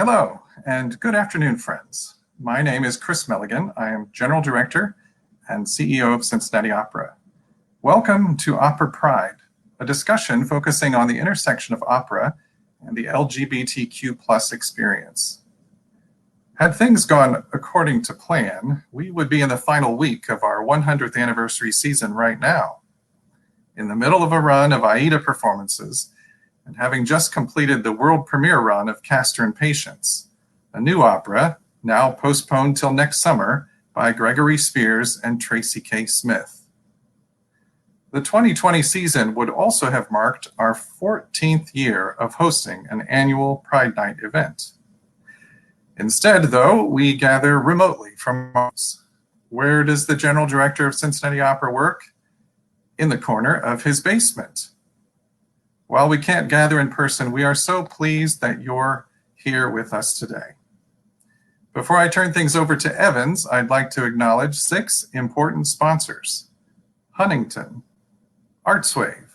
Hello, and good afternoon, friends. My name is Chris Milligan. I am General Director and CEO of Cincinnati Opera. Welcome to Opera Pride, a discussion focusing on the intersection of opera and the LGBTQ plus experience. Had things gone according to plan, we would be in the final week of our 100th anniversary season right now. In the middle of a run of Aida performances, and having just completed the world premiere run of Castor and Patience, a new opera, now postponed till next summer, by Gregory Spears and Tracy K. Smith. The 2020 season would also have marked our 14th year of hosting an annual Pride Night event. Instead, though, we gather remotely from Mars. Where does the General Director of Cincinnati Opera work? In the corner of his basement. While we can't gather in person, we are so pleased that you're here with us today. Before I turn things over to Evans, I'd like to acknowledge 6 important sponsors: Huntington, Artswave,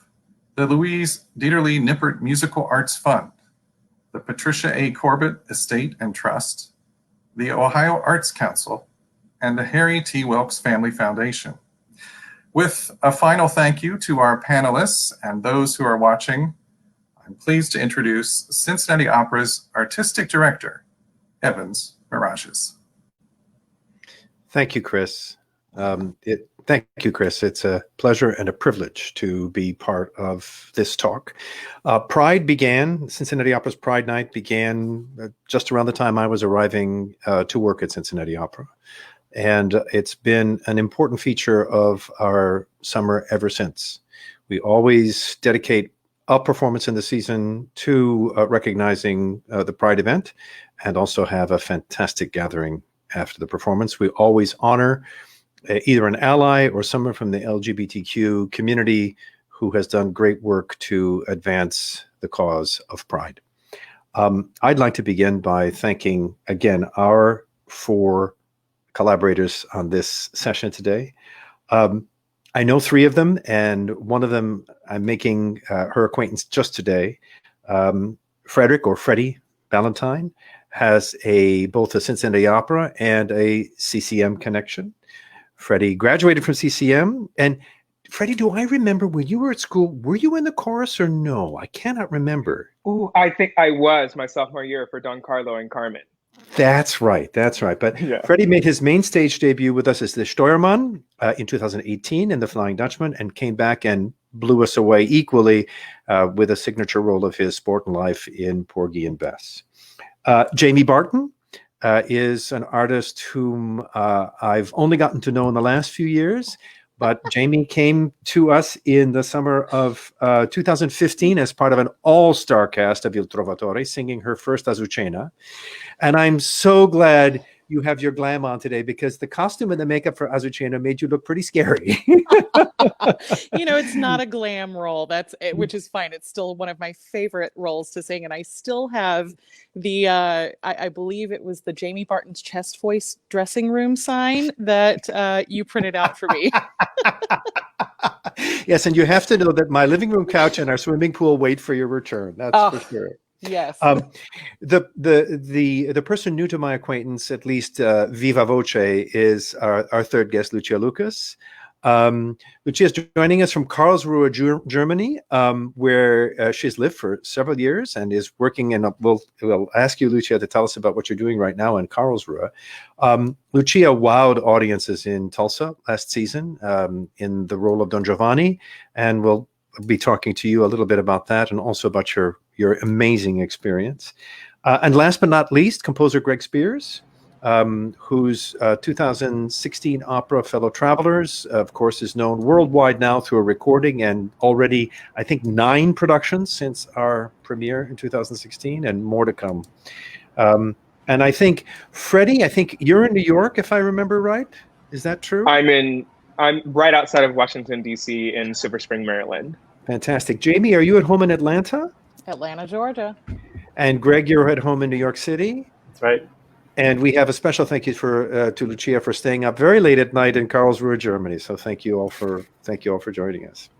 the Louise Dieterle Nippert Musical Arts Fund, the Patricia A. Corbett Estate and Trust, the Ohio Arts Council, and the Harry T. Wilkes Family Foundation. With a final thank you to our panelists and those who are watching, I'm pleased to introduce Cincinnati Opera's Artistic Director, Evans Mirageas. Thank you, Chris. Thank you, Chris. It's a pleasure and a privilege to be part of this talk. Cincinnati Opera's Pride Night began just around the time I was arriving to work at Cincinnati Opera. And it's been an important feature of our summer ever since. We always dedicate a performance in the season to recognizing the Pride event, and also have a fantastic gathering after the performance. We always honor either an ally or someone from the LGBTQ community who has done great work to advance the cause of Pride. I'd like to begin by thanking, again, our 4 collaborators on this session today. I know 3 of them, and one of them I'm making her acquaintance just today. Frederick, or Freddie Ballentine, has both a Cincinnati Opera and a CCM connection. Freddie graduated from CCM, and Freddie, do I remember when you were at school, were you in the chorus or no? I cannot remember. Oh, I think I was my sophomore year for Don Carlo and Carmen. That's right. But yeah. Freddie made his main stage debut with us as the Steuermann in 2018 in The Flying Dutchman, and came back and blew us away equally with a signature role of his Sport and Life in Porgy and Bess. Jamie Barton is an artist whom I've only gotten to know in the last few years, but Jamie came to us in the summer of 2015 as part of an all-star cast of Il Trovatore, singing her first Azucena. And I'm so glad you have your glam on today, because the costume and the makeup for Azucena made you look pretty scary. It's not a glam role, which is fine. It's still one of my favorite roles to sing. And I still have the, I believe it was the Jamie Barton's chest voice dressing room sign that you printed out for me. Yes, and you have to know that my living room couch and our swimming pool wait for your return. That's for sure. Yes. The person new to my acquaintance, at least viva voce, is our 3rd guest, Lucia Lucas. Lucia is joining us from Karlsruhe, Germany, where she's lived for several years and is working in we'll ask you, Lucia, to tell us about what you're doing right now in Karlsruhe. Lucia wowed audiences in Tulsa last season in the role of Don Giovanni, and we'll be talking to you a little bit about that, and also about your amazing experience. And last but not least, composer Greg Spears, whose 2016 opera Fellow Travelers, of course, is known worldwide now through a recording, and already, I think, 9 productions since our premiere in 2016, and more to come. And I think, Freddie, you're in New York, if I remember right. Is that true? I'm right outside of Washington, D.C. in Silver Spring, Maryland. Fantastic. Jamie, are you at home in Atlanta? Atlanta, Georgia. And Greg, you're at home in New York City? That's right. And we have a special thank you to Lucia for staying up very late at night in Karlsruhe, Germany. So thank you all for joining us.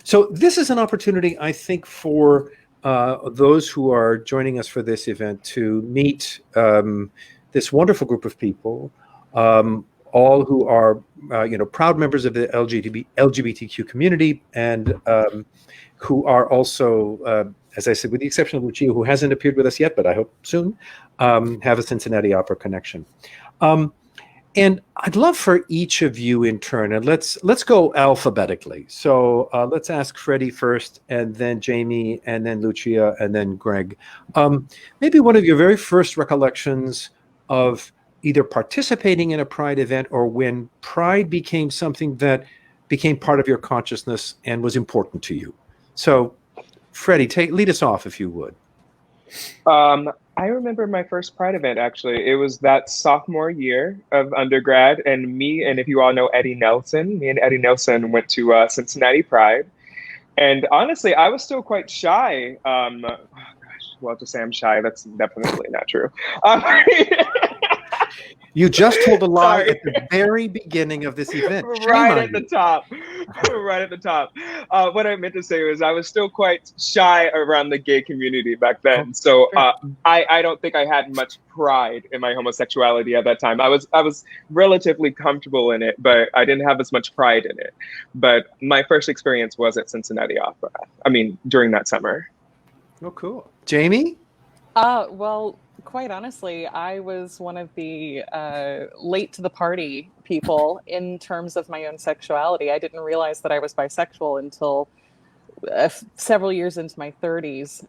So this is an opportunity, I think, for those who are joining us for this event to meet this wonderful group of people, all who are, proud members of the LGBTQ community, and who are also, as I said, with the exception of Lucia, who hasn't appeared with us yet, but I hope soon, have a Cincinnati Opera connection. And I'd love for each of you in turn, and let's go alphabetically. So let's ask Freddie first, and then Jamie, and then Lucia, and then Greg. Maybe one of your very first recollections of either participating in a Pride event or when Pride became something that became part of your consciousness and was important to you. So, Freddie, lead us off if you would. I remember my first Pride event, actually. It was that sophomore year of undergrad, and if you all know Eddie Nelson, me and Eddie Nelson went to Cincinnati Pride. And honestly, I was still quite shy. Well, to say I'm shy, that's definitely not true. You just told a lie at the very beginning of this event. Right at the top. Right at the top. What I meant to say was I was still quite shy around the gay community back then. So I don't think I had much pride in my homosexuality at that time. I was relatively comfortable in it, but I didn't have as much pride in it. But my first experience was at Cincinnati Opera. I mean, during that summer. Oh, cool. Jamie? Well, quite honestly, I was one of the late to the party people in terms of my own sexuality. I didn't realize that I was bisexual until several years into my 30s.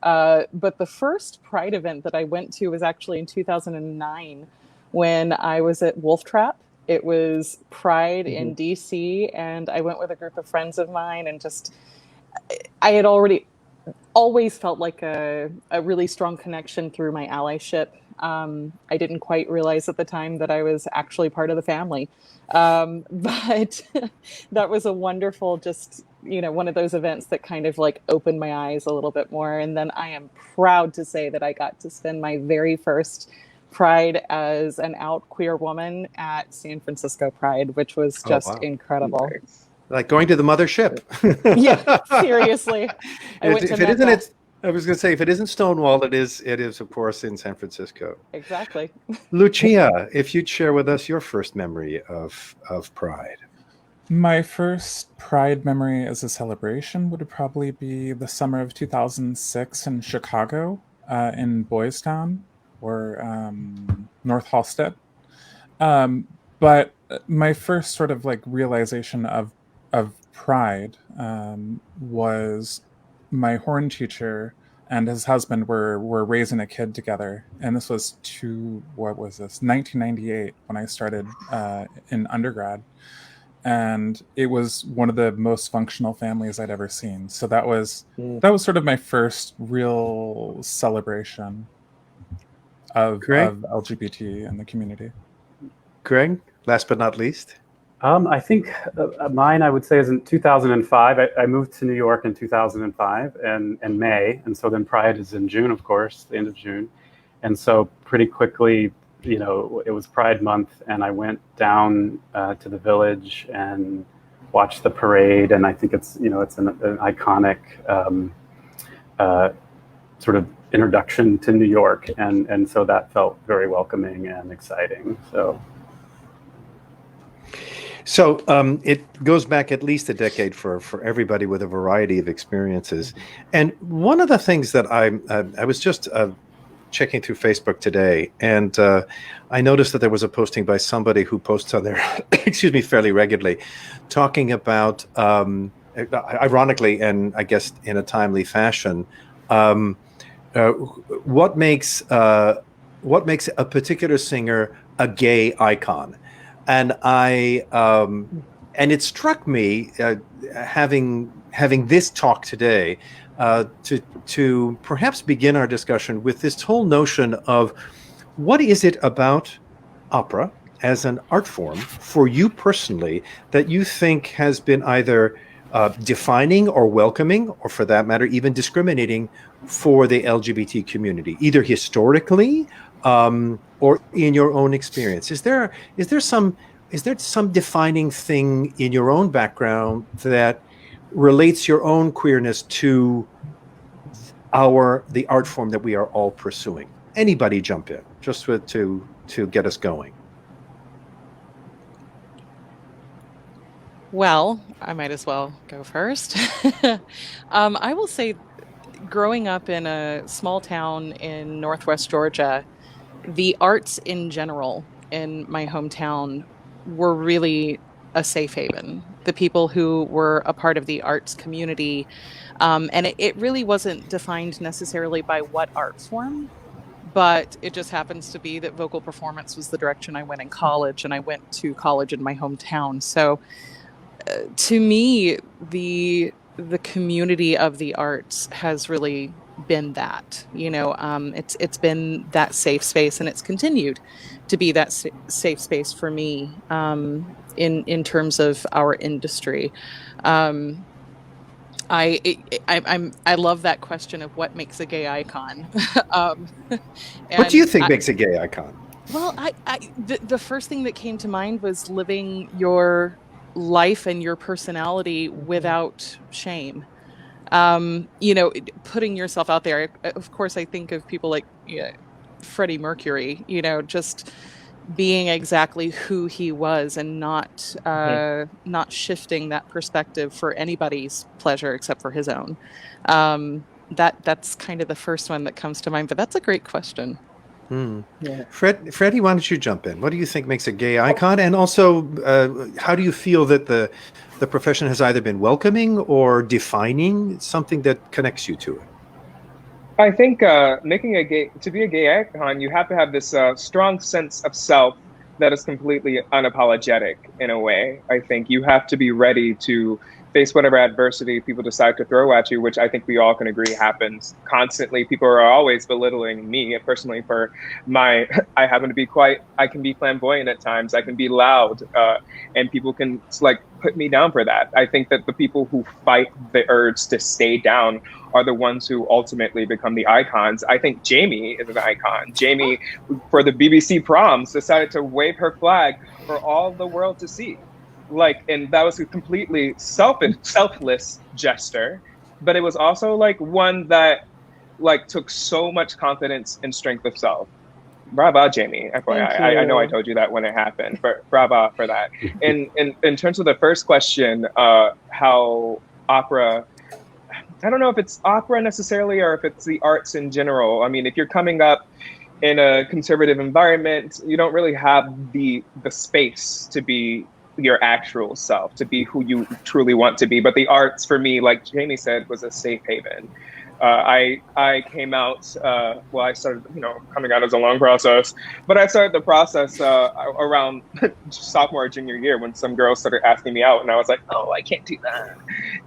But the first Pride event that I went to was actually in 2009 when I was at Wolf Trap. It was Pride in DC, and I went with a group of friends of mine, and I had always felt like a really strong connection through my allyship. I didn't quite realize at the time that I was actually part of the family. But that was a wonderful, one of those events that kind of like opened my eyes a little bit more. And then I am proud to say that I got to spend my very first Pride as an out queer woman at San Francisco Pride, which was just incredible. Nice. Like going to the mothership. Yeah, seriously. I was going to say, if it isn't Stonewall, it is, of course, in San Francisco. Exactly. Lucia, if you'd share with us your first memory of Pride. My first Pride memory as a celebration would probably be the summer of 2006 in Chicago, in Boys Town, or North Halstead. But my first sort of like realization of Pride was my horn teacher and his husband were raising a kid together, and this was 1998 when I started in undergrad, and it was one of the most functional families I'd ever seen. So that was sort of my first real celebration of LGBT in the community. Greg, last but not least. I think mine, I would say, is in 2005. I moved to New York in 2005 and May. And so then Pride is in June, of course, the end of June. And so pretty quickly, it was Pride month, and I went down to the Village and watched the parade. And I think it's an iconic sort of introduction to New York. And so that felt very welcoming and exciting. So it goes back at least a decade for everybody with a variety of experiences. And one of the things that I was just checking through Facebook today, and I noticed that there was a posting by somebody who posts on there, fairly regularly, talking about, ironically, and I guess in a timely fashion, what makes a particular singer a gay icon. And and it struck me having this talk today to perhaps begin our discussion with this whole notion of what is it about opera as an art form for you personally that you think has been either defining or welcoming, or for that matter, even discriminating for the LGBT community, either historically or in your own experience. Is there some defining thing in your own background that relates your own queerness to the art form that we are all pursuing? Anybody jump in, just to get us going. Well, I might as well go first. I will say, growing up in a small town in Northwest Georgia, the arts in general in my hometown were really a safe haven. The people who were a part of the arts community, and it really wasn't defined necessarily by what art form, but it just happens to be that vocal performance was the direction I went in college, and I went to college in my hometown. So to me, the community of the arts has really been that. It's been that safe space, and it's continued to be that safe space for me, in terms of our industry. I love that question of what makes a gay icon. What do you think makes a gay icon? Well, the first thing that came to mind was living your life and your personality without shame. Putting yourself out there. Of course, I think of people like Freddie Mercury, just being exactly who he was, and not shifting that perspective for anybody's pleasure except for his own. That's kind of the first one that comes to mind, but that's a great question. Yeah. Freddie, why don't you jump in? What do you think makes a gay icon? And also, how do you feel that the profession has either been welcoming or defining something that connects you to it? I think to be a gay icon, you have to have this strong sense of self that is completely unapologetic in a way. I think you have to be ready to face whatever adversity people decide to throw at you, which I think we all can agree happens constantly. People are always belittling me personally for I can be flamboyant at times. I can be loud, and people can put me down for that. I think that the people who fight the urge to stay down are the ones who ultimately become the icons. I think Jamie is an icon. Jamie, for the BBC proms, decided to wave her flag for all the world to see. And that was a completely selfless gesture, but it was also one that took so much confidence and strength of self. Brava, Jamie. I know I told you that when it happened, but brava for that. And in terms of the first question, how opera, I don't know if it's opera necessarily or if it's the arts in general. I mean, if you're coming up in a conservative environment, you don't really have the space to be your actual self, to be who you truly want to be. But the arts, for me, like Jamie said, was a safe haven. I came out, I started, coming out as a long process, but I started the process around sophomore or junior year when some girls started asking me out, and I was like, oh, I can't do that.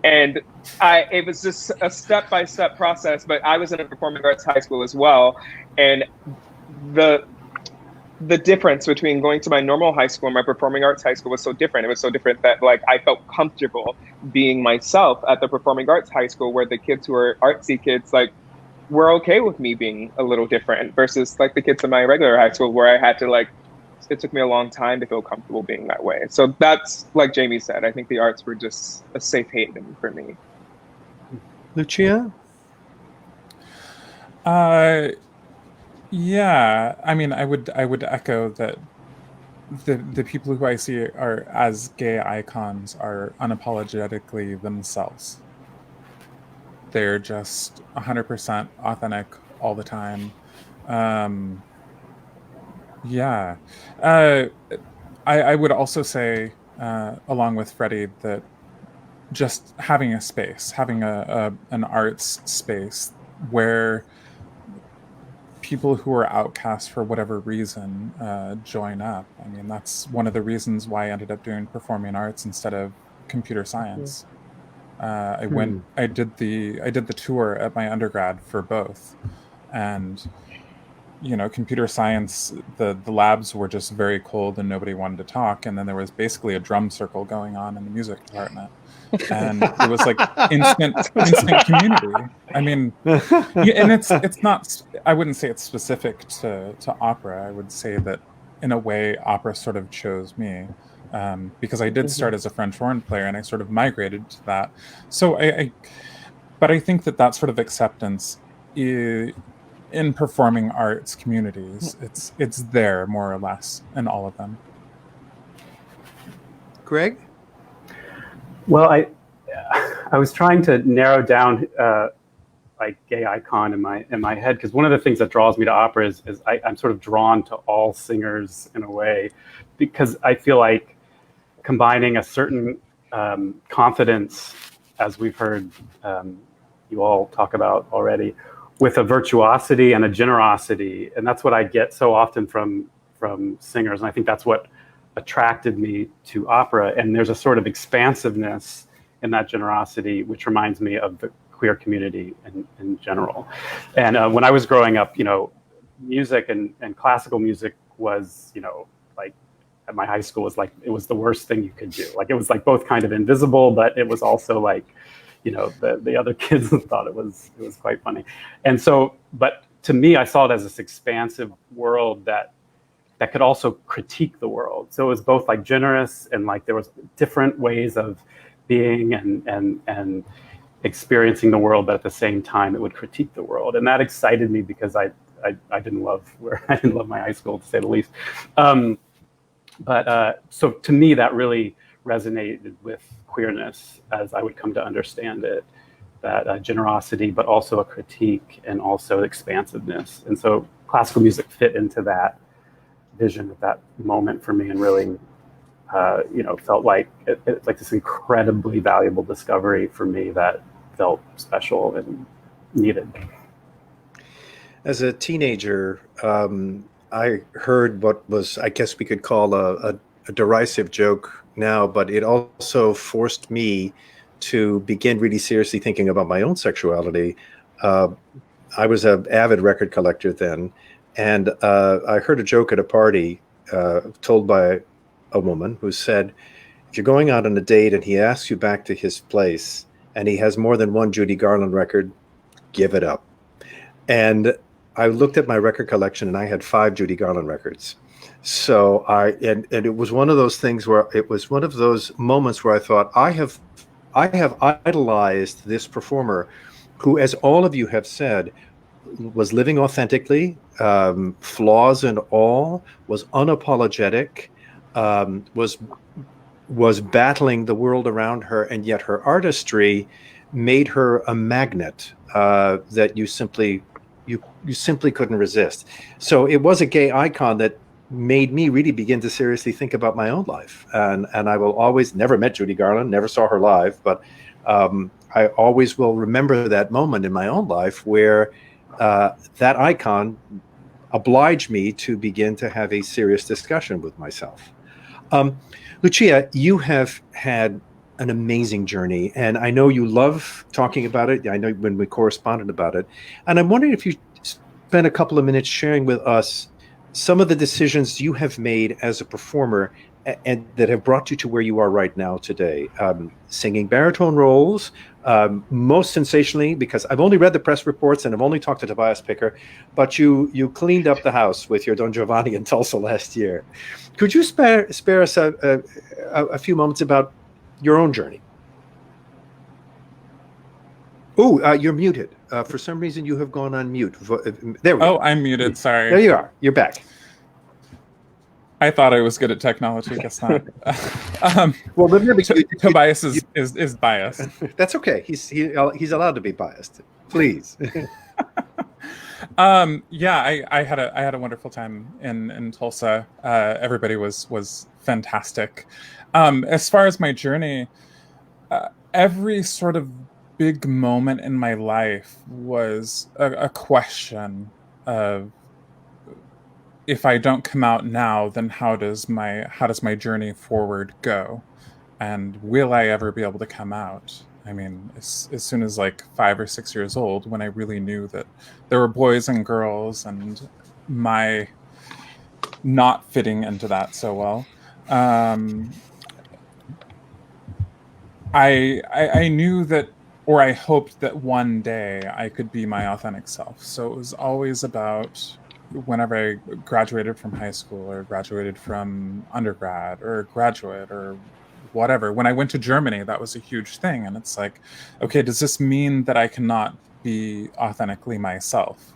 And it was just a step-by-step process, but I was in a performing arts high school as well. And the difference between going to my normal high school and my performing arts high school was so different. It was so different that I felt comfortable being myself at the performing arts high school, where the kids who are artsy kids were okay with me being a little different, versus the kids in my regular high school where I had to it took me a long time to feel comfortable being that way. So that's, like Jamie said, I think the arts were just a safe haven for me. Lucia? Yeah, I mean, I would echo that the people who I see are as gay icons are unapologetically themselves. They're just 100% authentic all the time. Yeah. I would also say, along with Freddie, that just having a space, having an arts space where people who are outcast for whatever reason join up. I mean, that's one of the reasons why I ended up doing performing arts instead of computer science. I did the tour at my undergrad for both, and computer science, the labs were just very cold and nobody wanted to talk, and then there was basically a drum circle going on in the music department. And it was instant community. I mean, and it's not, I wouldn't say it's specific to opera. I would say that in a way opera sort of chose me, because I did start as a French horn player and I sort of migrated to that. So but I think that sort of acceptance in performing arts communities. It's there more or less in all of them. Greg? Well, I was trying to narrow down like gay icon in my head, because one of the things that draws me to opera is I'm sort of drawn to all singers in a way, because I feel like combining a certain confidence, as we've heard you all talk about already, with a virtuosity and a generosity, and that's what I get so often from singers, and I think that's what attracted me to opera. And there's a sort of expansiveness in that generosity, which reminds me of the queer community in general. And when I was growing up, music and classical music was, like at my high school was like, it was the worst thing you could do. Like it was like both kind of invisible, but it was also like, the other kids thought it was quite funny. And so, but to me, I saw it as this expansive world that could also critique the world. So it was both like generous and like there was different ways of being and experiencing the world, but at the same time it would critique the world. And that excited me because I didn't love my high school, to say the least. So to me, that really resonated with queerness as I would come to understand it, that generosity, but also a critique and also expansiveness. And so classical music fit into that vision at that moment for me, and really, felt like it's like this incredibly valuable discovery for me that felt special and needed. As a teenager, I heard what was, I guess we could call a derisive joke now, but it also forced me to begin really seriously thinking about my own sexuality. I was an avid record collector then, and I heard a joke at a party told by a woman who said, if you're going out on a date and he asks you back to his place and he has more than one Judy Garland record, give it up. And I looked at my record collection and I had 5 Judy Garland records. So and it was one of those things where it was one of those moments where I thought, I have idolized this performer who, as all of you have said, was living authentically, flaws and all, was unapologetic, was battling the world around her, and yet her artistry made her a magnet that you simply couldn't resist. So it was a gay icon that made me really begin to seriously think about my own life. And I will always, never met Judy Garland, never saw her live, but I always will remember that moment in my own life where that icon obliged me to begin to have a serious discussion with myself. Lucia, you have had an amazing journey, and I know you love talking about it. I know when we corresponded about it, and I'm wondering if you spend a couple of minutes sharing with us some of the decisions you have made as a performer and that have brought you to where you are right now today. Singing baritone roles, most sensationally, because I've only read the press reports and I've only talked to Tobias Picker, but you cleaned up the house with your Don Giovanni in Tulsa last year. Could you spare us a few moments about your own journey? Oh, you're muted. For some reason, you have gone on mute. There we go. Oh, I'm muted. Sorry. There you are. You're back. I thought I was good at technology. Guess not. Well, remember, Tobias is biased. That's okay. He's allowed to be biased. Please. Yeah, I had a wonderful time in Tulsa. Everybody was fantastic. As far as my journey, every sort of big moment in my life was a question of, if I don't come out now, then how does my journey forward go, and will I ever be able to come out? I mean, as soon as like 5 or 6 years old, when I really knew that there were boys and girls, and my not fitting into that so well, I knew that, or I hoped that one day I could be my authentic self. So it was always about, whenever I graduated from high school or graduated from undergrad or graduate or whatever, when I went to Germany, that was a huge thing. And it's like, okay, does this mean that I cannot be authentically myself.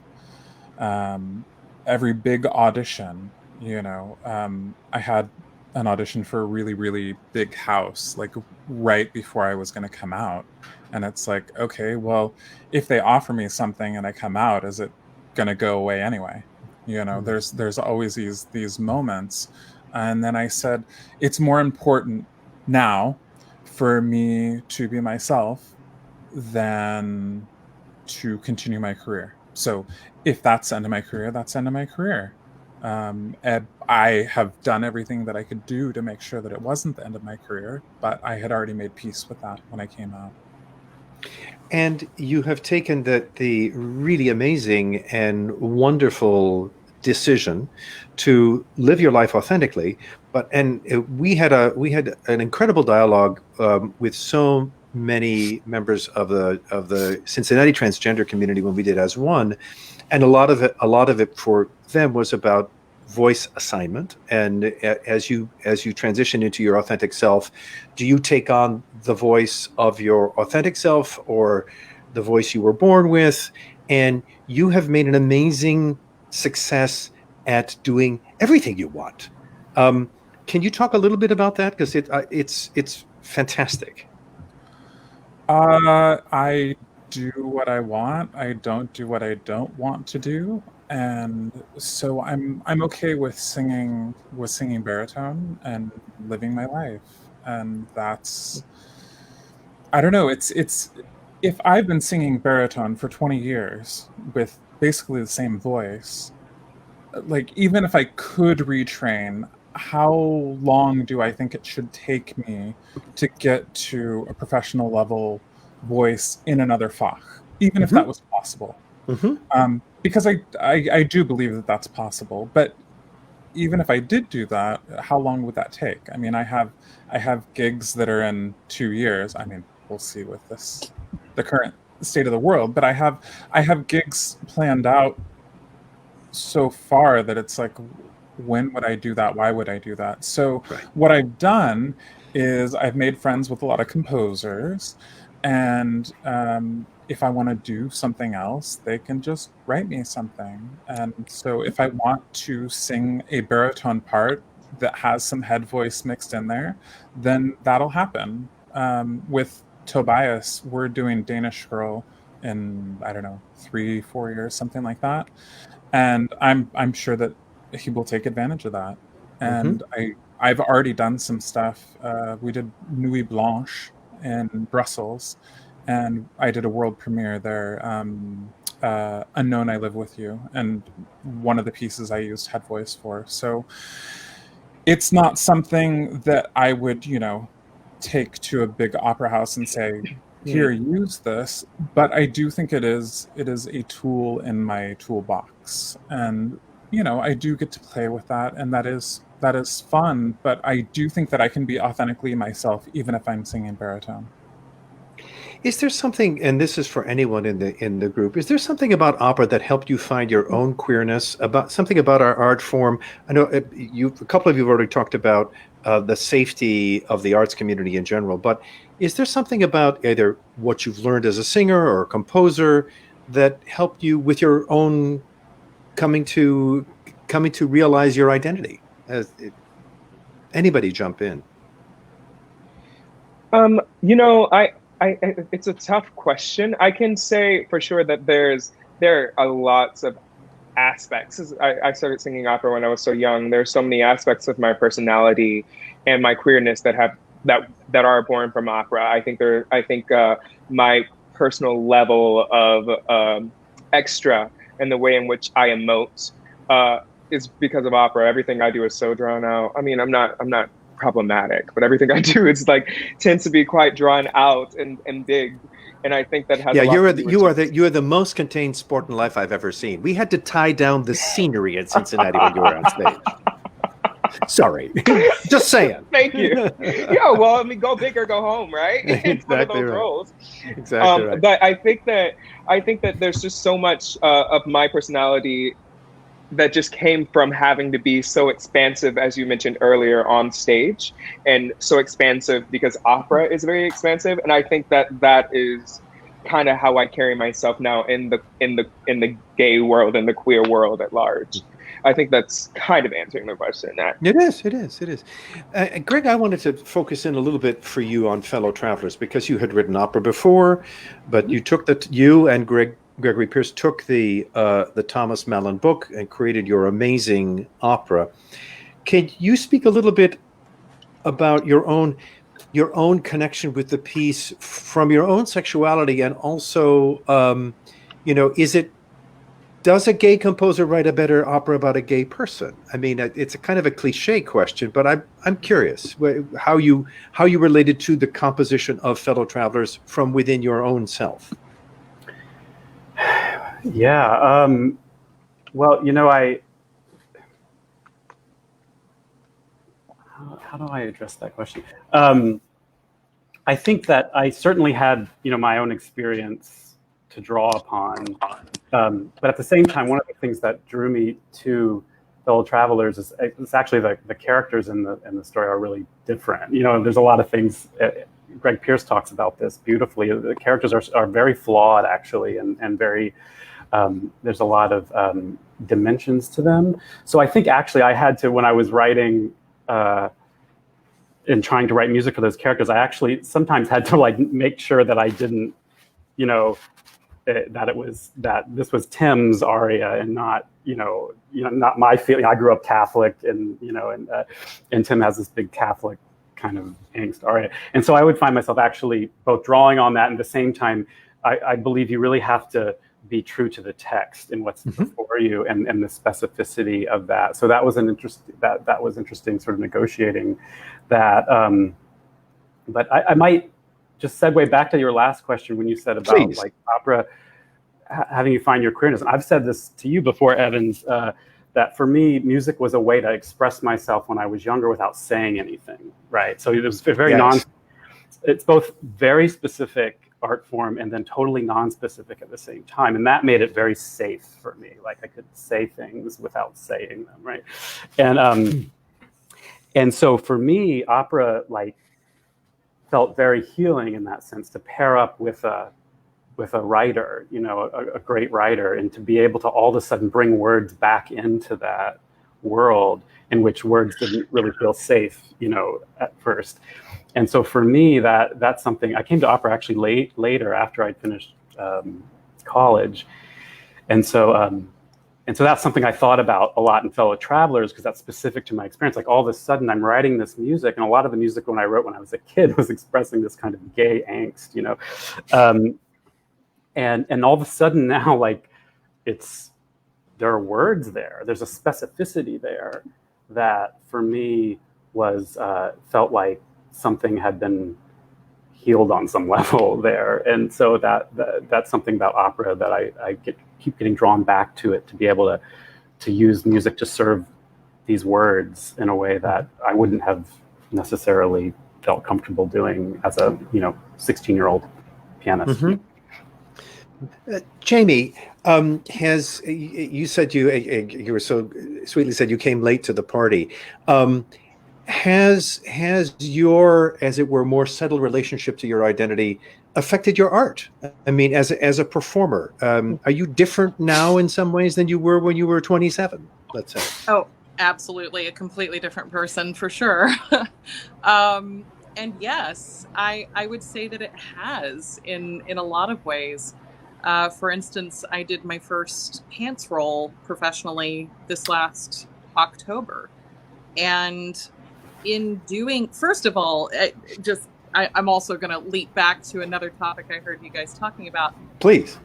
Every big audition, I had an audition for a really, really big house, like right before I was going to come out. And it's like, okay, well, if they offer me something and I come out, is it going to go away anyway? There's always these moments. And then I said, it's more important now for me to be myself than to continue my career. So if that's the end of my career, that's the end of my career. And I have done everything that I could do to make sure that it wasn't the end of my career, but I had already made peace with that when I came out. And you have taken the really amazing and wonderful decision to live your life authentically. We had an incredible dialogue with so many members of the Cincinnati transgender community when we did As One, and a lot of it for them was about voice assignment. And as you transition into your authentic self, do you take on the voice of your authentic self or the voice you were born with? And you have made an amazing success at doing everything you want. Can you talk a little bit about that? Because it's fantastic. I do what I want. I don't do what I don't want to do. And so I'm okay with singing baritone and living my life. And that's, I don't know, it's if I've been singing baritone for 20 years with basically the same voice, like even if I could retrain, how long do I think it should take me to get to a professional level voice in another Fach, even if that was possible? Because I do believe that that's possible. But even if I did do that, how long would that take? I mean, I have gigs that are in 2 years. I mean, we'll see with the current state of the world, but I have gigs planned out so far that it's like, when would I do that? Why would I do that? So what I've done is I've made friends with a lot of composers, and if I want to do something else, they can just write me something. And so if I want to sing a baritone part that has some head voice mixed in there, then that'll happen. With Tobias, we're doing Danish Girl in, I don't know, 3-4 years, something like that. And I'm sure that he will take advantage of that. And I've already done some stuff. We did Nuit Blanche in Brussels, and I did a world premiere there, Unknown I Live With You, and one of the pieces I used head voice for. So it's not something that I would, take to a big opera house and say, here, use this. But I do think it is a tool in my toolbox. And, I do get to play with that, and that is fun. But I do think that I can be authentically myself, even if I'm singing baritone. Is there something, and this is for anyone in the group, is there something about opera that helped you find your own queerness, about something about our art form? I know a couple of you have already talked about the safety of the arts community in general, but is there something about either what you've learned as a singer or a composer that helped you with your own coming to realize your identity? Anybody jump in? It's a tough question. I can say for sure that there are lots of aspects. I started singing opera when I was so young. There's so many aspects of my personality and my queerness that are born from opera. I think my personal level of extra and the way in which I emote is because of opera. Everything I do is so drawn out. I mean, I'm not problematic, but everything I do tends to be quite drawn out and big. And I think that has you are the most contained sport in life I've ever seen. We had to tie down the scenery in Cincinnati when you were on stage. Sorry, just saying. Thank you. Yeah, well, I mean, go big or go home, right? It's one of those roles. Exactly right. But I think that there's just so much of my personality that just came from having to be so expansive, as you mentioned earlier, on stage, and so expansive because opera is very expansive. And I think that is kind of how I carry myself now in the gay world and the queer world at large. I think that's kind of answering the question. That It is. Greg, I wanted to focus in a little bit for you on Fellow Travelers, because you had written opera before, but you and Gregory Spears took the Thomas Mellon book and created your amazing opera. Can you speak a little bit about your own connection with the piece from your own sexuality, and also, does a gay composer write a better opera about a gay person? I mean, it's a kind of a cliche question, but I'm curious how you related to the composition of Fellow Travelers from within your own self. Yeah. Well, how do I address that question? I think that I certainly had, my own experience to draw upon. But at the same time, one of the things that drew me to Fellow Travelers is actually the characters in the story are really different. There's a lot of things. Greg Spears talks about this beautifully. The characters are very flawed, actually, and very. There's a lot of dimensions to them. So I think actually I had to, when I was writing and trying to write music for those characters, I actually sometimes had to make sure that I didn't, that this was Tim's aria and not, not my feeling. I grew up Catholic, and Tim has this big Catholic kind of angst aria. And so I would find myself actually both drawing on that, and at the same time, I believe you really have to be true to the text and what's before you, and the specificity of that. So that was that was interesting, sort of negotiating that. But I might just segue back to your last question when you said about Please. Opera having you find your queerness. And I've said this to you before, Evans, that for me, music was a way to express myself when I was younger without saying anything, right? So it was very it's both very specific art form and then totally non-specific at the same time. And that made it very safe for me. I could say things without saying them, right? And so for me, opera felt very healing in that sense, to pair up with a writer, a great writer, and to be able to all of a sudden bring words back into that world in which words didn't really feel safe, at first. And so for me, that's something. I came to opera actually later, after I'd finished college, and so that's something I thought about a lot in Fellow Travelers, because that's specific to my experience. All of a sudden, I'm writing this music, and a lot of the music when I wrote when I was a kid was expressing this kind of gay angst, and all of a sudden now, there are words there. There's a specificity there that for me was felt like something had been healed on some level there. And so that's something about opera that I keep getting drawn back to it, to be able to use music to serve these words in a way that I wouldn't have necessarily felt comfortable doing as a 16-year-old pianist. Jamie, you said you were so sweetly said you came late to the party. Has your, as it were, more settled relationship to your identity affected your art? I mean, as a performer, are you different now in some ways than you were when you were 27, let's say? Oh, absolutely. A completely different person, for sure. And yes, I would say that it has in a lot of ways. For instance, I did my first pants role professionally this last October. And in doing, first of all, I'm also going to leap back to another topic I heard you guys talking about. Please.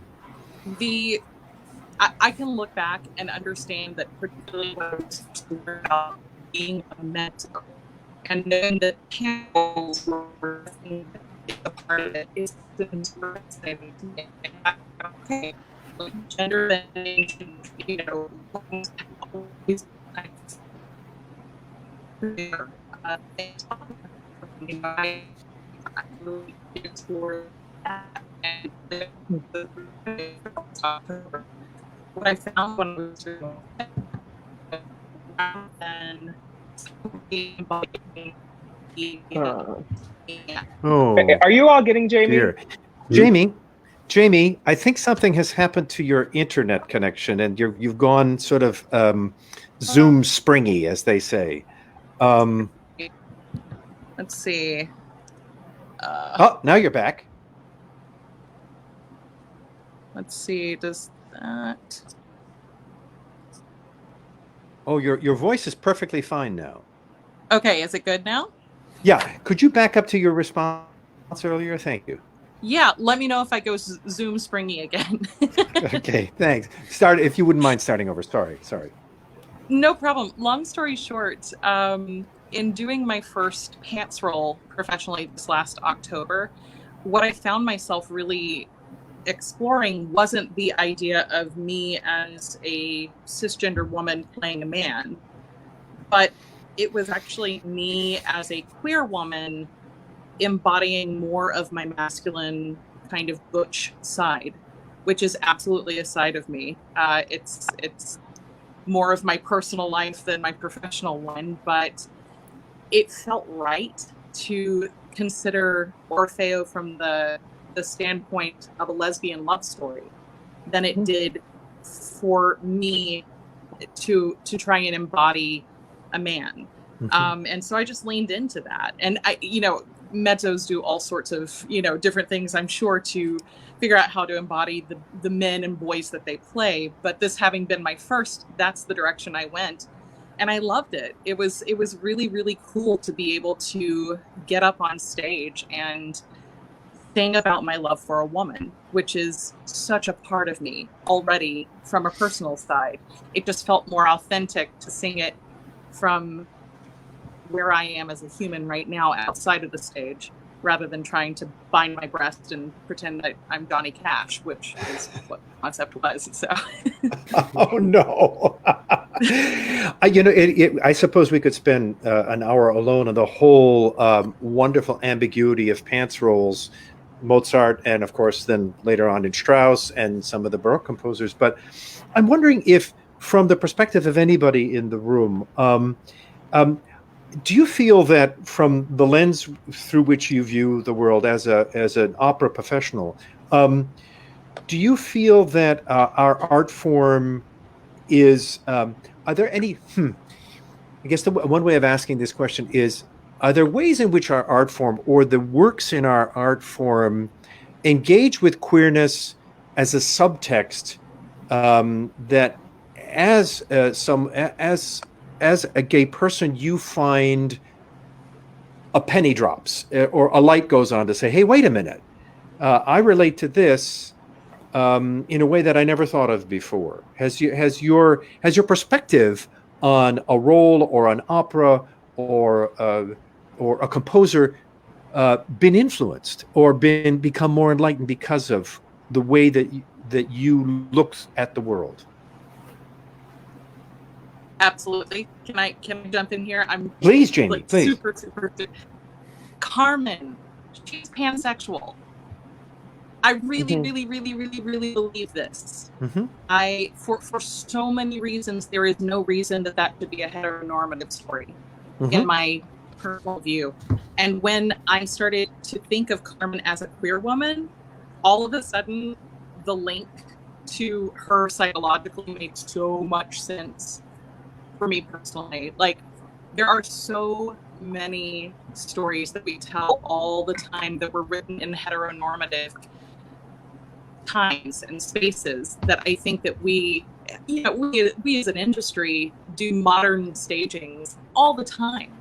I can look back and understand that, particularly when I was about being a mezzo, and knowing that pants roles were a part of it is interesting. Okay, gender bending, always I really explore that, and what I found when I was doing then Oh, are you all getting Jamie? dear. Jamie, Jamie, I think something has happened to your internet connection, and you've gone sort of Zoom springy, as they say. Let's see. Oh, now you're back. Let's see. Does that? Oh, your voice is perfectly fine now. Okay, is it good now? Yeah. Could you back up to your response earlier? Thank you. Yeah, let me know if I go Zoom springy again. Okay, thanks. Start if you wouldn't mind starting over. Sorry. No problem. Long story short, in doing my first pants roll professionally this last October, what I found myself really exploring wasn't the idea of me as a cisgender woman playing a man, but it was actually me as a queer woman embodying more of my masculine kind of butch side, which is absolutely a side of me. It's more of my personal life than my professional one, but it felt right to consider Orfeo from the standpoint of a lesbian love story than it did for me to try and embody a man. And so I just leaned into that. And I, mezzos do all sorts of, different things, I'm sure, to figure out how to embody the men and boys that they play. But this having been my first, that's the direction I went. And I loved it. It was really, really cool to be able to get up on stage and sing about my love for a woman, which is such a part of me already from a personal side. It just felt more authentic to sing it from where I am as a human right now outside of the stage, rather than trying to bind my breast and pretend that I'm Johnny Cash, which is what the concept was. So. Oh no! I suppose we could spend an hour alone on the whole wonderful ambiguity of pants rolls, Mozart, and of course then later on in Strauss and some of the Baroque composers. But I'm wondering if, from the perspective of anybody in the room, do you feel that from the lens through which you view the world as an opera professional, do you feel that our art form is, are there any, I guess one way of asking this question is, are there ways in which our art form or the works in our art form engage with queerness as a subtext that as a gay person, you find a penny drops or a light goes on to say, hey, wait a minute. I relate to this in a way that I never thought of before. Has your perspective on a role or an opera or a composer been influenced or become more enlightened because of the way that you look at the world? Absolutely. Can I jump in here? Please, Jamie, please. Super. Carmen, she's pansexual. I really believe this. For so many reasons, there is no reason that should be a heteronormative story in my personal view. And when I started to think of Carmen as a queer woman, all of a sudden the link to her psychologically made so much sense for me personally. Like, there are so many stories that we tell all the time that were written in heteronormative times and spaces that I think that we as an industry do modern stagings all the time.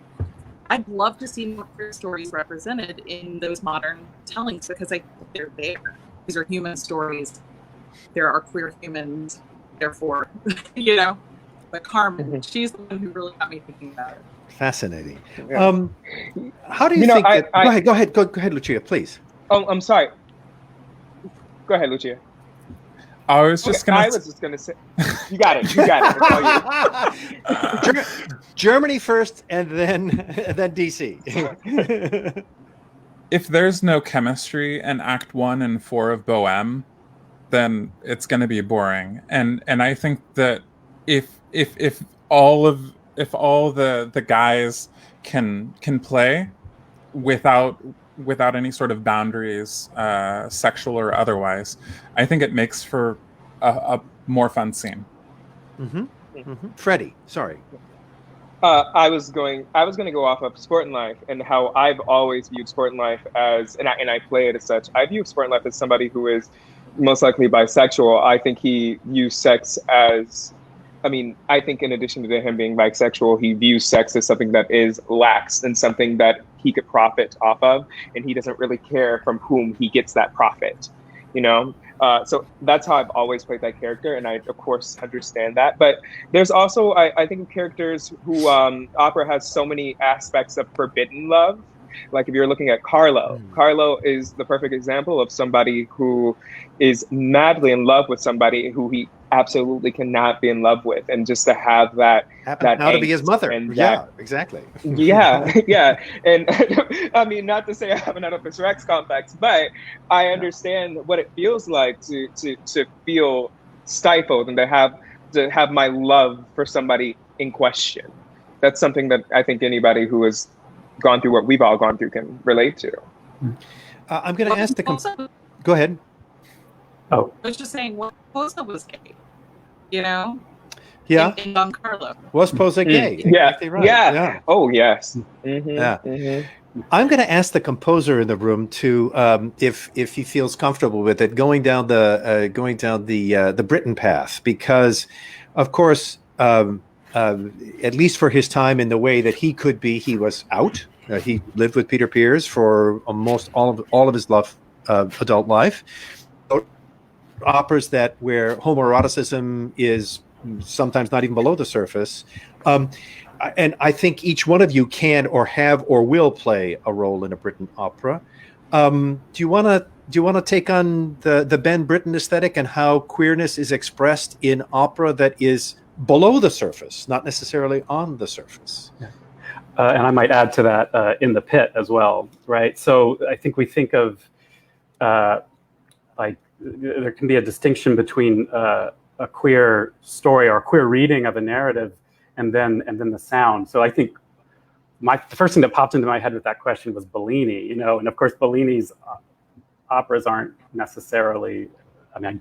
I'd love to see more queer stories represented in those modern tellings because I think they're there. These are human stories. There are queer humans, therefore, But Carmen, she's the one who really got me thinking about it. Fascinating. How do you think that? Go ahead, Lucia, please. Oh, I'm sorry. Go ahead, Lucia. I was just gonna say. You got it. It's all you. Germany first, and then DC. If there's no chemistry in Act 1 and 4 of Bohème, then it's going to be boring. And I think that if all the guys can play without without any sort of boundaries, sexual or otherwise, I think it makes for a more fun scene. Freddie, sorry. I was going to go off of Sport and Life and how I've always viewed Sport and Life as, and I play it as such. I view Sport and Life as somebody who is most likely bisexual. I think he views sex as, I think in addition to him being bisexual, he views sex as something that is lax and something that he could profit off of, and he doesn't really care from whom he gets that profit, So that's how I've always played that character, and I, of course, understand that. But there's also, I think, characters who opera has so many aspects of forbidden love. Like if you're looking at Carlo, Carlo is the perfect example of somebody who is madly in love with somebody who he absolutely cannot be in love with, and just to have that Now to be his mother. and Yeah, exactly. yeah. And not to say I have an Oedipus Rex complex, but I understand what it feels like to feel stifled and to have my love for somebody in question. That's something that I think anybody who has gone through what we've all gone through can relate to. I'm going to ask the... Go ahead. Oh, I was just saying, Posa was gay, Yeah. in Don Carlo. Was Posa gay? Yeah. Exactly right. Yeah. Oh, yes. I'm going to ask the composer in the room to, if he feels comfortable with it, going down the Britain path, because, of course, at least for his time in the way that he could be, he was out. He lived with Peter Pears for almost all of his adult life. Operas where homoeroticism is sometimes not even below the surface. And I think each one of you can or have or will play a role in a Britain opera. Do you want to take on the Ben Britten aesthetic and how queerness is expressed in opera that is below the surface, not necessarily on the surface? Yeah. And I might add to that in the pit as well, right? So I think we think of there can be a distinction between a queer story or a queer reading of a narrative and then the sound. So I think the first thing that popped into my head with that question was Bellini, and of course Bellini's operas aren't necessarily,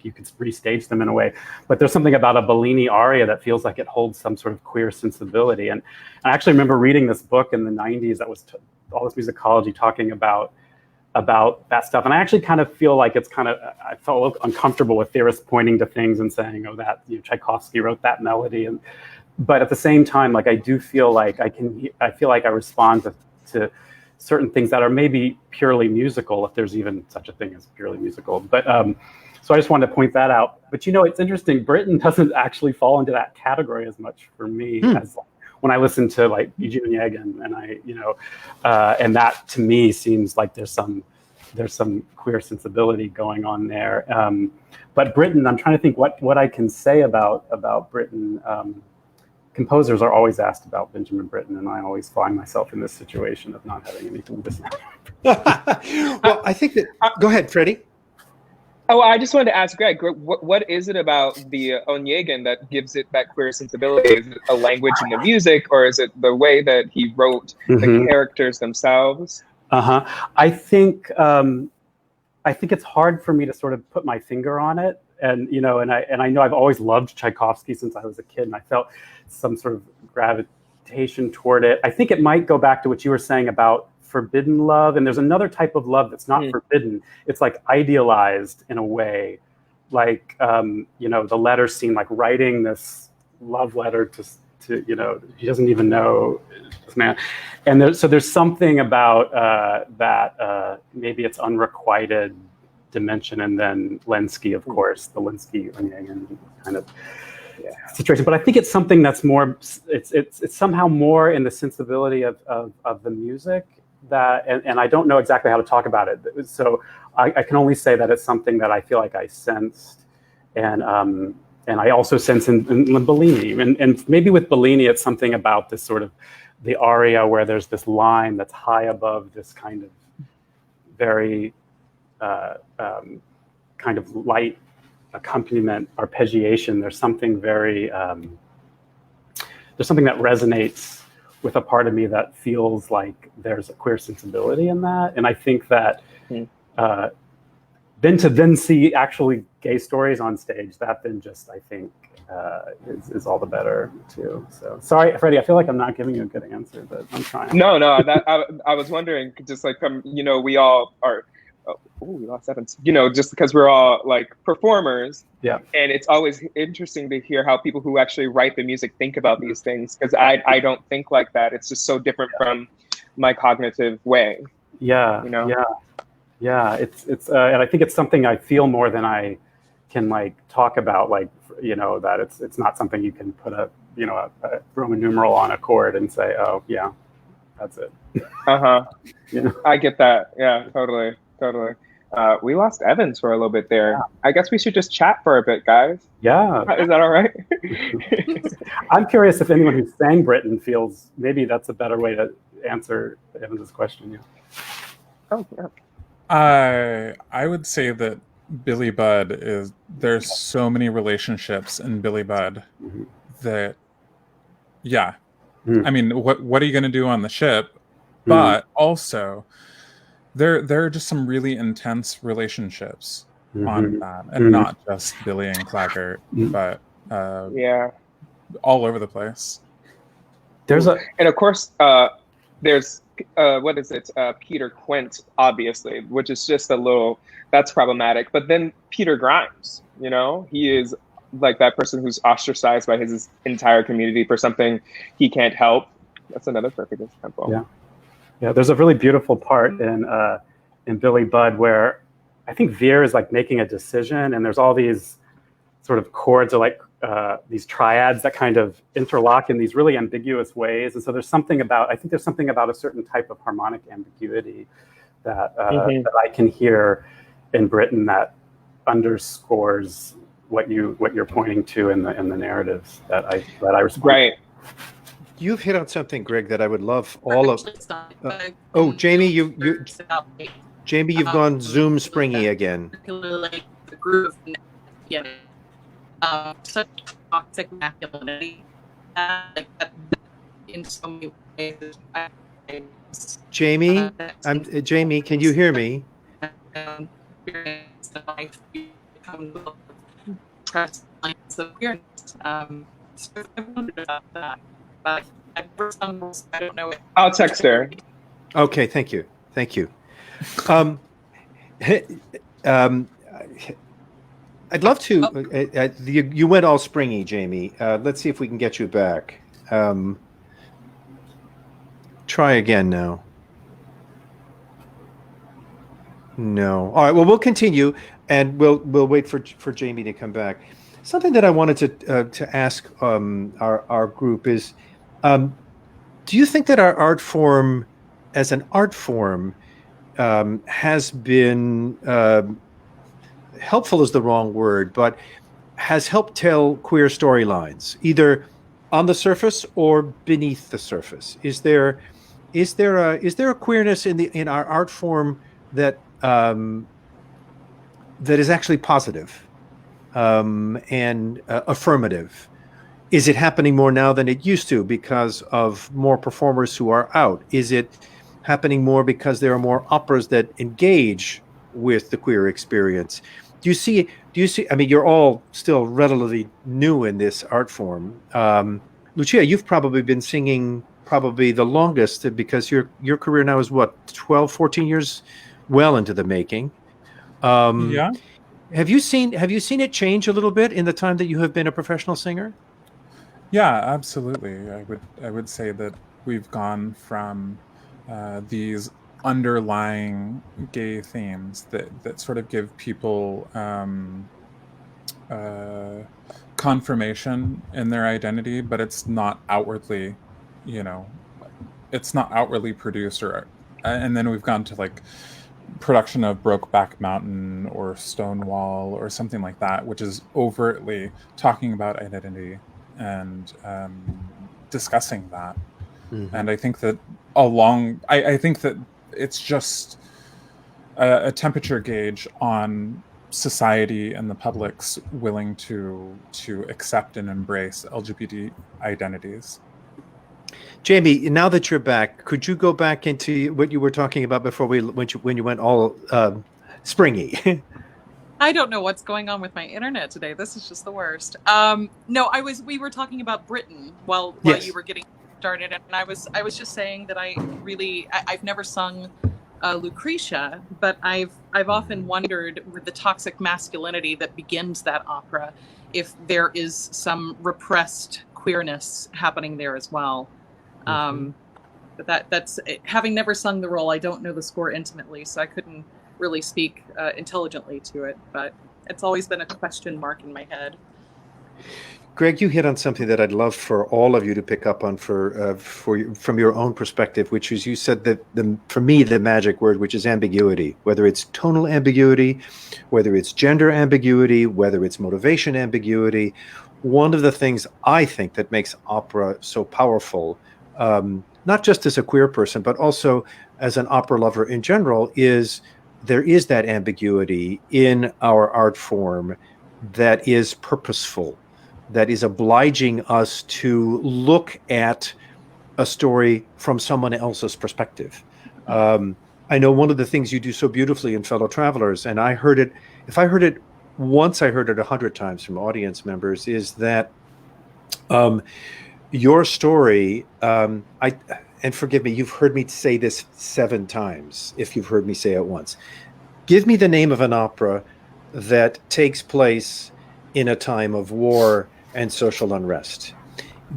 you could restage them in a way, but there's something about a Bellini aria that feels like it holds some sort of queer sensibility. And I actually remember reading this book in the 90s that was all this musicology talking about that stuff. And I actually kind of feel like I felt a little uncomfortable with theorists pointing to things and saying, Tchaikovsky wrote that melody. But at the same time, I do feel like I feel like I respond to certain things that are maybe purely musical, if there's even such a thing as purely musical. But so I just wanted to point that out. But it's interesting. Britain doesn't actually fall into that category as much for me as when I listen to Eugene Onegin, and and that to me seems like there's some queer sensibility going on there. But Britain, I'm trying to think what I can say about Britain. Composers are always asked about Benjamin Britten, and I always find myself in this situation of not having anything to say. Well, I think that... Go ahead, Freddie. Oh, I just wanted to ask Greg, what is it about the Onegin that gives it that queer sensibility? Is it a language in the music, or is it the way that he wrote the characters themselves? I think it's hard for me to sort of put my finger on it, and I know I've always loved Tchaikovsky since I was a kid, and I felt some sort of gravitation toward it. I think it might go back to what you were saying about forbidden love, and there's another type of love that's not forbidden. It's idealized in a way, the letter scene, writing this love letter to he doesn't even know this man, and there's something about that maybe it's unrequited dimension, and then Lenski, of course, the Lenski kind of situation. But I think it's something that's more, it's somehow more in the sensibility of the music. And I don't know exactly how to talk about it. So I can only say that it's something that I feel like I sensed. And I also sense in Bellini. And maybe with Bellini, it's something about this sort of the aria where there's this line that's high above this kind of very kind of light accompaniment, arpeggiation. There's something very, there's something that resonates with a part of me that feels like there's a queer sensibility in that. And I think that then see actually gay stories on stage, that then just, I think, is all the better too. So sorry, Freddie, I feel like I'm not giving you a good answer, but I'm trying. No, I was wondering, just like, we all are, we lost Evans, just because we're all like performers. Yeah. And it's always interesting to hear how people who actually write the music think about these things, because I don't think like that. It's just so different from my cognitive way. Yeah. Yeah. It's and I think it's something I feel more than I can like talk about, like, that it's not something you can put a Roman numeral on a chord and say, oh yeah, that's it. I get that. Yeah, totally. We lost Evans for a little bit there. Yeah. I guess we should just chat for a bit, guys. Yeah. Is that all right? I'm curious if anyone who sang Britain feels maybe that's a better way to answer Evans's question. Yeah. Oh, yeah. I would say that Billy Budd there's so many relationships in Billy Budd that, I mean, what are you going to do on the ship? But also, there are just some really intense relationships on that, and not just Billy and Claggart, but all over the place. And of course, there's what is it? Peter Quint, obviously, which is just that's problematic. But then Peter Grimes, he is like that person who's ostracized by his entire community for something he can't help. That's another perfect example. Yeah. There's a really beautiful part in Billy Budd where I think Vere is like making a decision, and there's all these sort of chords or like these triads that kind of interlock in these really ambiguous ways. And so there's something about a certain type of harmonic ambiguity that I can hear in Britain that underscores what you're pointing to in the narratives that I respond. Right. You've hit on something, Greg, that I would love all of. Jamie, Jamie, you've gone Zoom springy again. Particularly the groove. Such toxic masculinity in so many ways. Jamie, Jamie, can you hear me? I don't know. I'll text her. Okay, thank you. I'd love to. You went all springy, Jamie. Let's see if we can get you back. Try again now. No. All right. Well, we'll continue, and we'll wait for Jamie to come back. Something that I wanted to ask our group is, do you think that our art form, as an art form, has been helpful is the wrong word, but has helped tell queer storylines, either on the surface or beneath the surface? Is there a queerness in our art form that is actually positive and affirmative? Is it happening more now than it used to because of more performers who are out? Is it happening more because there are more operas that engage with the queer experience? Do you see, I mean, you're all still relatively new in this art form. Lucia, you've probably been singing probably the longest, because your career now is what, 12, 14 years well into the making. Yeah. Have you seen it change a little bit in the time that you have been a professional singer? Yeah, absolutely. I would say that we've gone from these underlying gay themes that sort of give people confirmation in their identity, but it's not outwardly, it's not outwardly produced, and then we've gone to like production of Brokeback Mountain or Stonewall or something like that, which is overtly talking about identity and discussing that. Mm-hmm. And I think that I think that it's just a temperature gauge on society and the public's willing to accept and embrace LGBT identities. Jamie, now that you're back, could you go back into what you were talking about before when you went all springy? I don't know what's going on with my internet today. This is just the worst. No, we were talking about Britain while Yes. you were getting started, and I was just saying that I've never sung Lucretia, but I've often wondered with the toxic masculinity that begins that opera, if there is some repressed queerness happening there as well. But that's having never sung the role, I don't know the score intimately, so I couldn't really speak intelligently to it, but it's always been a question mark in my head. Greg, you hit on something that I'd love for all of you to pick up on from your own perspective, which is you said that for me the magic word, which is ambiguity, whether it's tonal ambiguity, whether it's gender ambiguity, whether it's motivation ambiguity. One of the things I think that makes opera so powerful, not just as a queer person, but also as an opera lover in general, is there is that ambiguity in our art form that is purposeful, that is obliging us to look at a story from someone else's perspective. I know one of the things you do so beautifully in Fellow Travelers, and if I heard it once, I heard it 100 times from audience members, is that your story, and forgive me, you've heard me say this 7 times, if you've heard me say it once. Give me the name of an opera that takes place in a time of war and social unrest.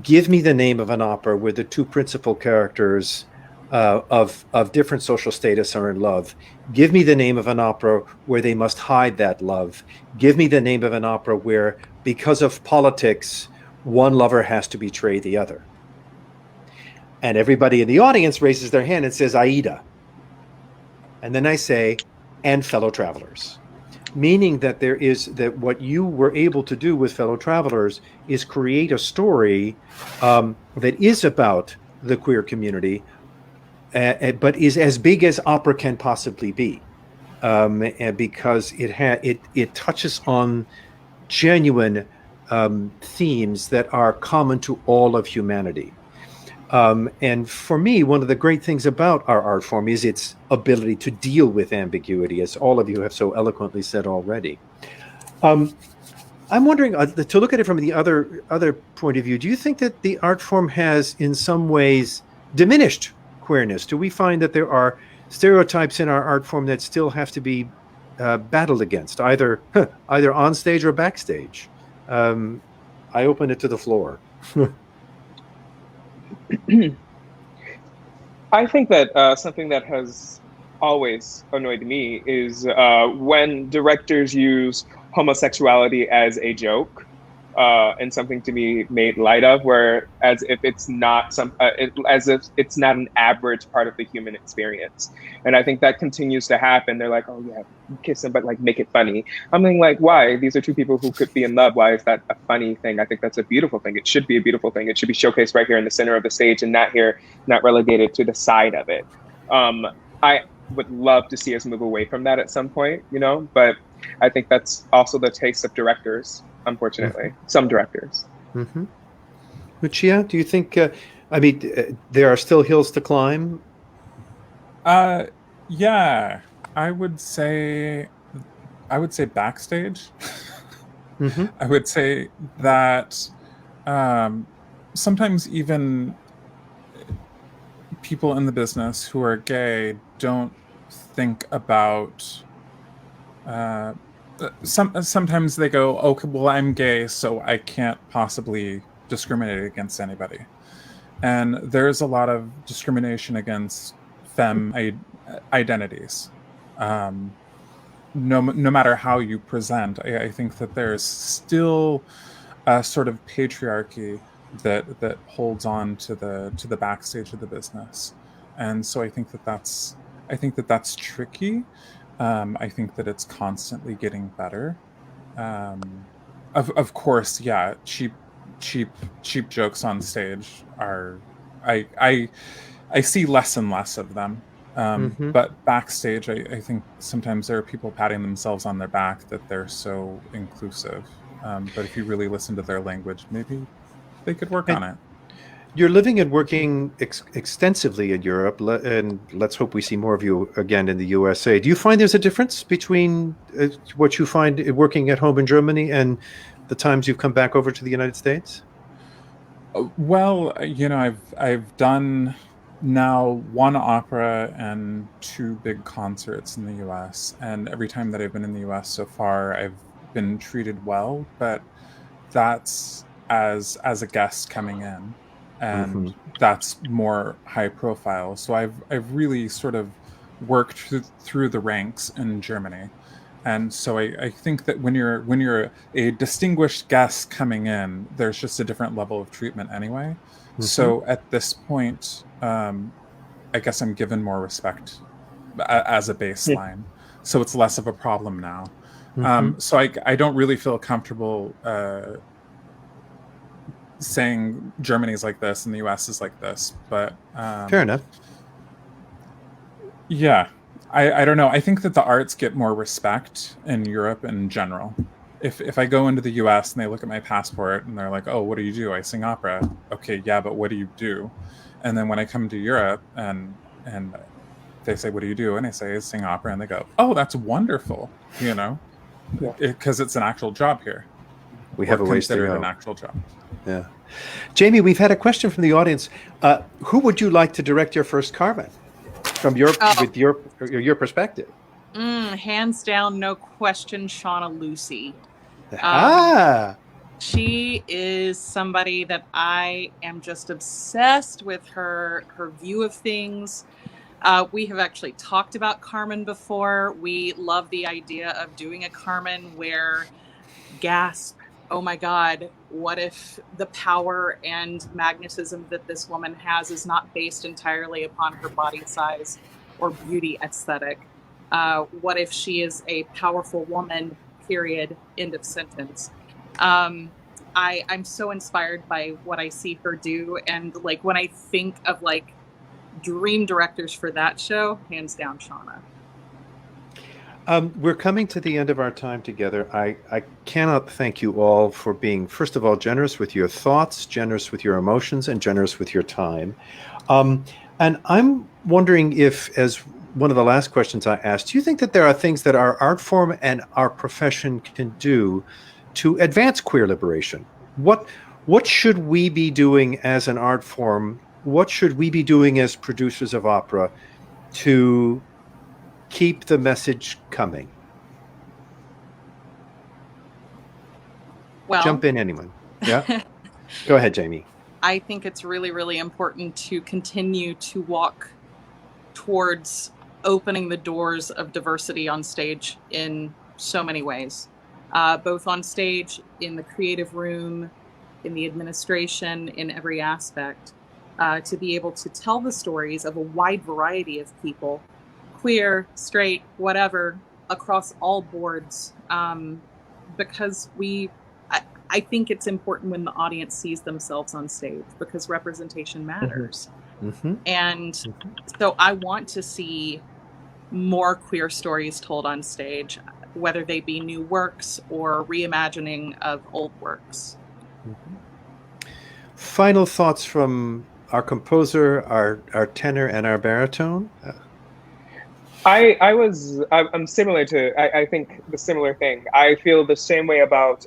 Give me the name of an opera where the 2 principal characters of different social status are in love. Give me the name of an opera where they must hide that love. Give me the name of an opera where, because of politics, one lover has to betray the other. And everybody in the audience raises their hand and says, Aida. And then I say, and Fellow Travelers. Meaning that what you were able to do with Fellow Travelers is create a story that is about the queer community, but is as big as opera can possibly be, and because it touches on genuine themes that are common to all of humanity. And for me, one of the great things about our art form is its ability to deal with ambiguity, as all of you have so eloquently said already. I'm wondering, to look at it from the other point of view, do you think that the art form has in some ways diminished queerness? Do we find that there are stereotypes in our art form that still have to be battled against, either on stage or backstage? I open it to the floor. I think that something that has always annoyed me is when directors use homosexuality as a joke and something to be made light of, where as if it's not as if it's not an average part of the human experience. And I think that continues to happen. They're like, oh yeah, kiss him, but like make it funny. I'm like, why? These are 2 people who could be in love. Why is that a funny thing? I think that's a beautiful thing. It should be a beautiful thing. It should be showcased right here in the center of the stage and not relegated to the side of it. I would love to see us move away from that at some point, but I think that's also the taste of directors, unfortunately. Some directors. Mm-hmm. Lucia, do you think, there are still hills to climb? Yeah, I would say backstage. Mm-hmm. I would say that sometimes even people in the business who are gay don't think about sometimes they go, okay, well, I'm gay, so I can't possibly discriminate against anybody. And there's a lot of discrimination against femme identities. No matter how you present, I think that there's still a sort of patriarchy that holds on to the backstage of the business, and so I think that's tricky. I think that it's constantly getting better. Of course, yeah, cheap jokes on stage are I see less and less of them. But backstage, I think sometimes there are people patting themselves on their back that they're so inclusive. But if you really listen to their language, maybe they could work on it. You're living and working extensively in Europe, and let's hope we see more of you again in the USA. Do you find there's a difference between what you find working at home in Germany and the times you've come back over to the United States? Well, I've done now one opera and two big concerts in the U.S. And every time that I've been in the U.S. so far, I've been treated well, but that's as a guest coming in, and that's more high profile. So I've really sort of worked through the ranks in Germany. And so I think that when you're a distinguished guest coming in, there's just a different level of treatment anyway. So at this point, I guess I'm given more respect as a baseline. So it's less of a problem now. So I don't really feel comfortable saying Germany's like this and the US is like this. But fair enough. Yeah. I don't know. I think that the arts get more respect in Europe in general. If I go into the US and they look at my passport and they're like, oh, what do you do? I sing opera. Okay, yeah, but what do you do? And then when I come to Europe and they say, what do you do? And I say, I sing opera. And they go, oh, that's wonderful, because it's an actual job here. We have a ways to go. An actual job. Yeah. Jamie, we've had a question from the audience. Who would you like to direct your first Carmen? From with your perspective, hands down, no question, Shauna Lucy. She is somebody that I am just obsessed with her view of things. We have actually talked about Carmen before. We love the idea of doing a Carmen where, gasp, oh my God, what if the power and magnetism that this woman has is not based entirely upon her body size or beauty aesthetic? What if she is a powerful woman, period, end of sentence? I'm so inspired by what I see her do. And like when I think of like dream directors for that show, hands down, Shauna. We're coming to the end of our time together. I cannot thank you all for being, first of all, generous with your thoughts, generous with your emotions, and generous with your time. And I'm wondering if, as one of the last questions I asked, do you think that there are things that our art form and our profession can do to advance queer liberation? What should we be doing as an art form? What should we be doing as producers of opera to keep the message coming? Well, jump in, anyone. Yeah. Go ahead, Jamie. I think it's really, really important to continue to walk towards opening the doors of diversity on stage in so many ways, both on stage, in the creative room, in the administration, in every aspect, to be able to tell the stories of a wide variety of people, queer, straight, whatever, across all boards, because I think it's important when the audience sees themselves on stage, because representation matters. And so I want to see more queer stories told on stage, whether they be new works or reimagining of old works. Final thoughts from our composer, our tenor, and our baritone? I'm similar to, I think the similar thing. I feel the same way about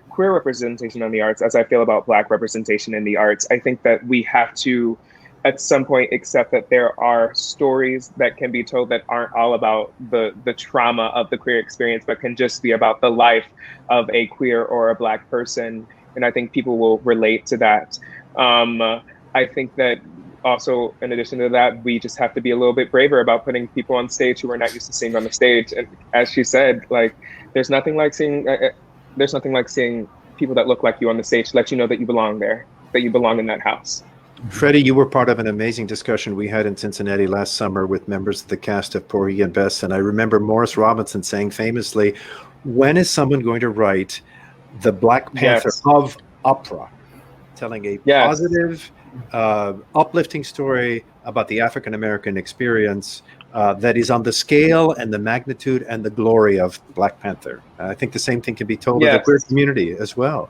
queer representation in the arts as I feel about Black representation in the arts. I think that we have to, at some point, accept that there are stories that can be told that aren't all about the trauma of the queer experience, but can just be about the life of a queer or a Black person. And I think people will relate to that. I think that also, in addition to that, we just have to be a little bit braver about putting people on stage who are not used to seeing on the stage. And as she said, like, there's nothing like seeing people that look like you on the stage to let you know that you belong there, that you belong in that house. Freddie, you were part of an amazing discussion we had in Cincinnati last summer with members of the cast of Porgy and Bess. And I remember Morris Robinson saying famously, when is someone going to write the Black Panther of opera, telling a positive, uplifting story about the African-American experience that is on the scale and the magnitude and the glory of Black Panther. I think the same thing can be told of the queer community as well.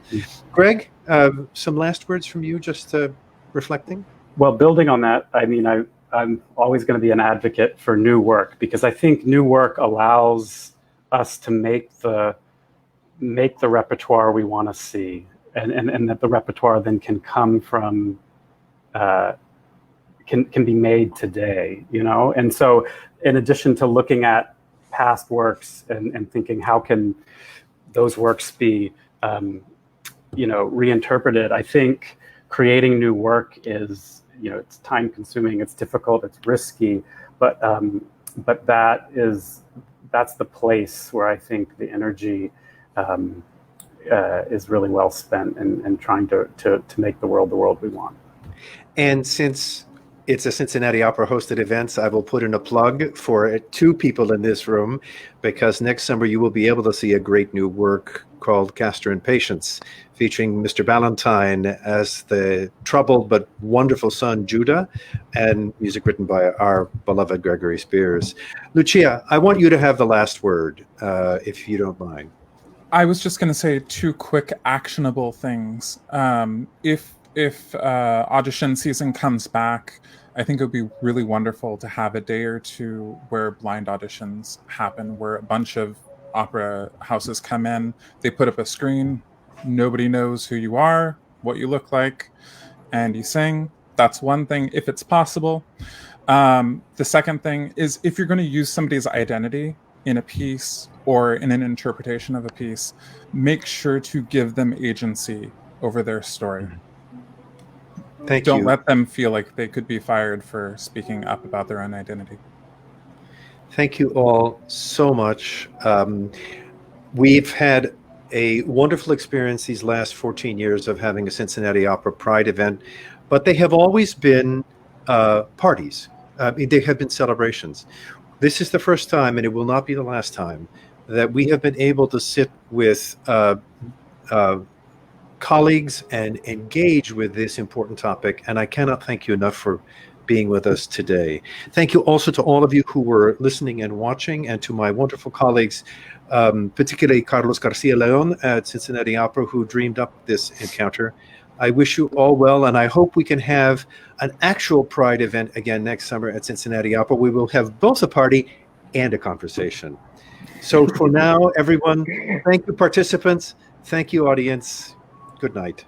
Greg, some last words from you just to reflecting? Well, building on that, I mean, I'm always going to be an advocate for new work, because I think new work allows us to make the repertoire we want to see, and that the repertoire then can come from can be made today, you know. And so, in addition to looking at past works and thinking how can those works be reinterpreted, I think creating new work is, it's time consuming, it's difficult, it's risky, but that's the place where I think the energy is really well spent in trying to make the world we want. And since it's a Cincinnati Opera hosted event, I will put in a plug for two people in this room, because next summer you will be able to see a great new work called Castor and Patience, featuring Mr. Ballentine as the troubled but wonderful son Judah, and music written by our beloved Gregory Spears. Lucia, I want you to have the last word, if you don't mind. I was just going to say two quick actionable things. If audition season comes back, I think it would be really wonderful to have a day or two where blind auditions happen, where a bunch of opera houses come in, they put up a screen, nobody knows who you are, what you look like, and you sing. That's one thing, if it's possible. The second thing is, if you're going to use somebody's identity in a piece or in an interpretation of a piece, make sure to give them agency over their story. Thank you. Don't let them feel like they could be fired for speaking up about their own identity. Thank you all so much. We've had a wonderful experience these last 14 years of having a Cincinnati Opera Pride event, but they have always been parties. They have been celebrations. This is the first time, and it will not be the last time, that we have been able to sit with colleagues and engage with this important topic, and I cannot thank you enough for being with us today. Thank you also to all of you who were listening and watching, and to my wonderful colleagues, particularly Carlos Garcia Leon at Cincinnati Opera, who dreamed up this encounter. I wish you all well, and I hope we can have an actual Pride event again next summer at Cincinnati Opera. We will have both a party and a conversation. So for now, everyone, thank you, participants. Thank you, audience. Good night.